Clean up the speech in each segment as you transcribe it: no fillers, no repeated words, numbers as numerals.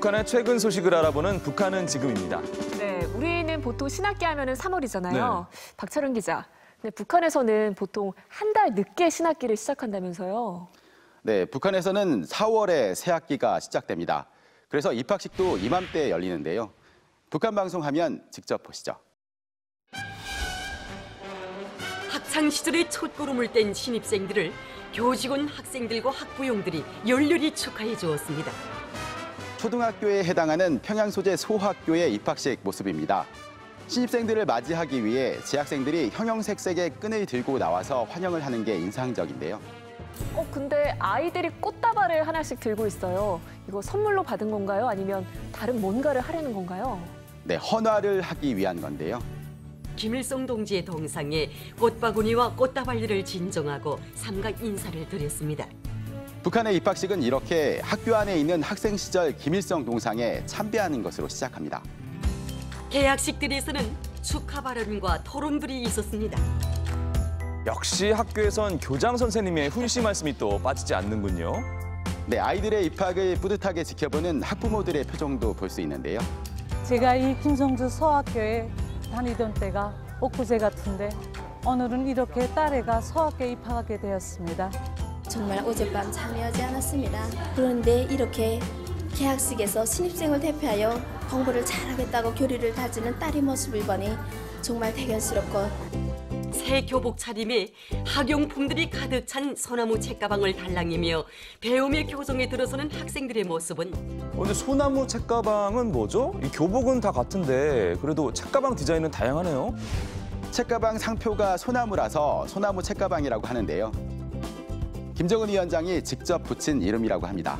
북한의 최근 소식을 알아보는 북한은 지금입니다. 네, 우리는 보통 신학기 하면은 3월이잖아요. 네. 박철은 기자, 근데 북한에서는 보통 한 달 늦게 신학기를 시작한다면서요? 네, 북한에서는 4월에 새학기가 시작됩니다. 그래서 입학식도 이맘때 열리는데요. 북한 방송하면 직접 보시죠. 학창 시절의 첫걸음을 뗀 신입생들을 교직원 학생들과 학부형들이 열렬히 축하해 주었습니다. 초등학교에 해당하는 평양 소재 소학교의 입학식 모습입니다. 신입생들을 맞이하기 위해 재학생들이 형형색색의 끈을 들고 나와서 환영을 하는 게 인상적인데요. 근데 아이들이 꽃다발을 하나씩 들고 있어요. 이거 선물로 받은 건가요? 아니면 다른 뭔가를 하려는 건가요? 네, 헌화를 하기 위한 건데요. 김일성 동지의 동상에 꽃바구니와 꽃다발들을 진정하고 삼각 인사를 드렸습니다. 북한의 입학식은 이렇게 학교 안에 있는 학생 시절 김일성 동상에 참배하는 것으로 시작합니다. 개학식들에서는 축하 발언과 토론들이 있었습니다. 역시 학교에선 교장 선생님의 훈시 말씀이 또 빠지지 않는군요. 네, 아이들의 입학을 뿌듯하게 지켜보는 학부모들의 표정도 볼 수 있는데요. 제가 이 김성주 서학교에 다니던 때가 엊그제 같은데 오늘은 이렇게 딸애가 서학교에 입학하게 되었습니다. 정말 어젯밤 잠이 오지 않았습니다. 그런데 이렇게 개학식에서 신입생을 대표하여 공부를 잘하겠다고 교리를 다지는 딸의 모습을 보니 정말 대견스럽고 새 교복 차림에 학용품들이 가득 찬 소나무 책가방을 달랑이며 배움의 교정에 들어서는 학생들의 모습은 근데 소나무 책가방은 뭐죠? 이 교복은 다 같은데 그래도 책가방 디자인은 다양하네요. 책가방 상표가 소나무라서 소나무 책가방이라고 하는데요. 김정은 위원장이 직접 붙인 이름이라고 합니다.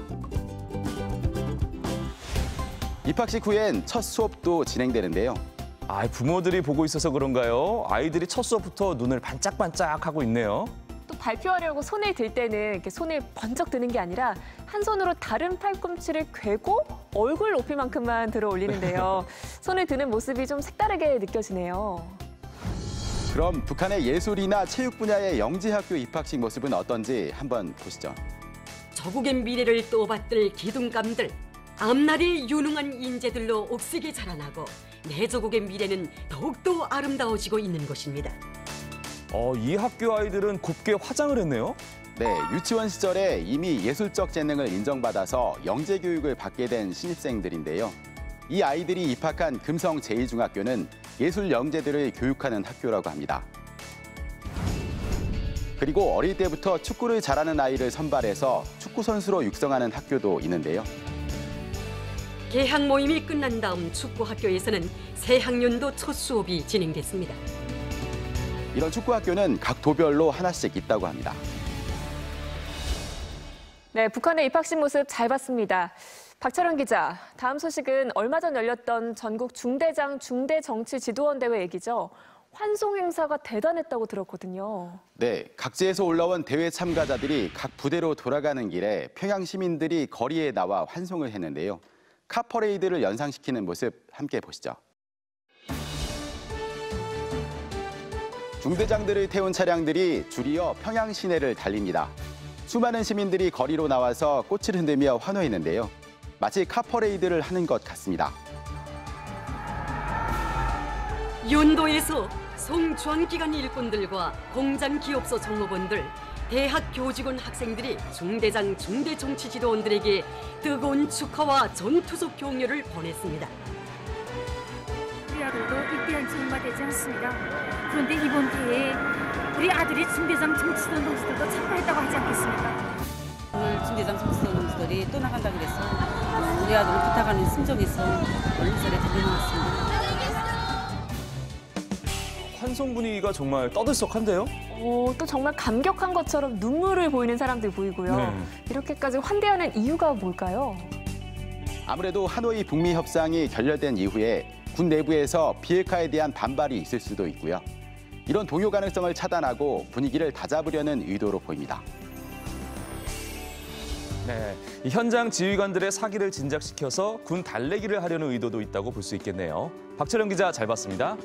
입학식 후엔 첫 수업도 진행되는데요. 부모들이 보고 있어서 그런가요? 아이들이 첫 수업부터 눈을 반짝반짝하고 있네요. 또 발표하려고 손을 들 때는 이렇게 손을 번쩍 드는 게 아니라 한 손으로 다른 팔꿈치를 괴고 얼굴 높이만큼만 들어 올리는데요. 손을 드는 모습이 좀 색다르게 느껴지네요. 그럼 북한의 예술이나 체육 분야의 영재학교 입학식 모습은 어떤지 한번 보시죠. 조국의 미래를 또받들 기둥감들, 앞날이 유능한 인재들로 옥색에 자라나고 내 조국의 미래는 더욱더 아름다워지고 있는 것입니다. 이 학교 아이들은 곱게 화장을 했네요. 네, 유치원 시절에 이미 예술적 재능을 인정받아서 영재 교육을 받게 된 신입생들인데요. 이 아이들이 입학한 금성 제2중학교는 예술 영재들을 교육하는 학교라고 합니다. 그리고 어릴 때부터 축구를 잘하는 아이를 선발해서 축구 선수로 육성하는 학교도 있는데요. 개학 모임이 끝난 다음 축구학교에서는 새 학년도 첫 수업이 진행됐습니다. 이런 축구학교는 각 도별로 하나씩 있다고 합니다. 네, 북한의 입학식 모습 잘 봤습니다. 박철원 기자, 다음 소식은 얼마 전 열렸던 전국 중대장 중대정치지도원 대회 얘기죠. 환송 행사가 대단했다고 들었거든요. 네, 각지에서 올라온 대회 참가자들이 각 부대로 돌아가는 길에 평양 시민들이 거리에 나와 환송을 했는데요. 카퍼레이드를 연상시키는 모습 함께 보시죠. 중대장들을 태운 차량들이 줄이어 평양 시내를 달립니다. 수많은 시민들이 거리로 나와서 꽃을 흔들며 환호했는데요. 마치 카퍼레이드를 하는 것 같습니다. 윤도에서 송중기관 일꾼들과 공장 기업소 종업원들, 대학 교직원 학생들이 중대장 중대정치지도원들에게 뜨거운 축하와 전투속 격려를 보냈습니다. 우리 아들도 입대한 지 얼마 되지 않습니다. 그런데 이번 대회에 우리 아들이 중대장 정치지도원 동지들도 참가했다고 하지 않겠습니까? 오늘 중대장 정치지도원 동지들이 떠나간다 그래서 우리 아들을 부탁하는 심정에서 언론사에 달려나왔습니다. 환송 분위기가 정말 떠들썩한데요? 또 정말 감격한 것처럼 눈물을 보이는 사람들 보이고요. 네. 이렇게까지 환대하는 이유가 뭘까요? 아무래도 하노이 북미 협상이 결렬된 이후에 군 내부에서 비핵화에 대한 반발이 있을 수도 있고요. 이런 동요 가능성을 차단하고 분위기를 다잡으려는 의도로 보입니다. 네, 이 현장 지휘관들의 사기를 진작시켜서 군 달래기를 하려는 의도도 있다고 볼 수 있겠네요. 박철영 기자 잘 봤습니다.